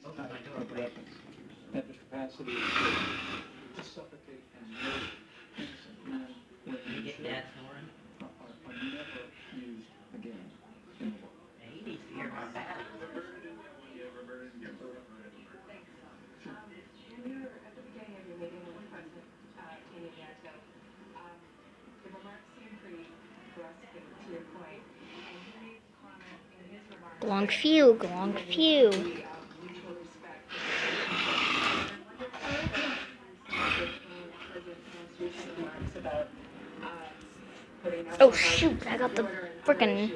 of weapons have the capacity to suffocate and murder innocent men, women, and children are never used again in the world. He needs to hear my dad. When you were at the beginning of your meeting with President Tanya Danto, the remarks seemed pretty brusque and to your point, and he made the comment in his remarks Glonk that few, glonk few. mutual respect. And I wonder if some of President Trump's recent remarks about putting Oh shoot, I got the frickin'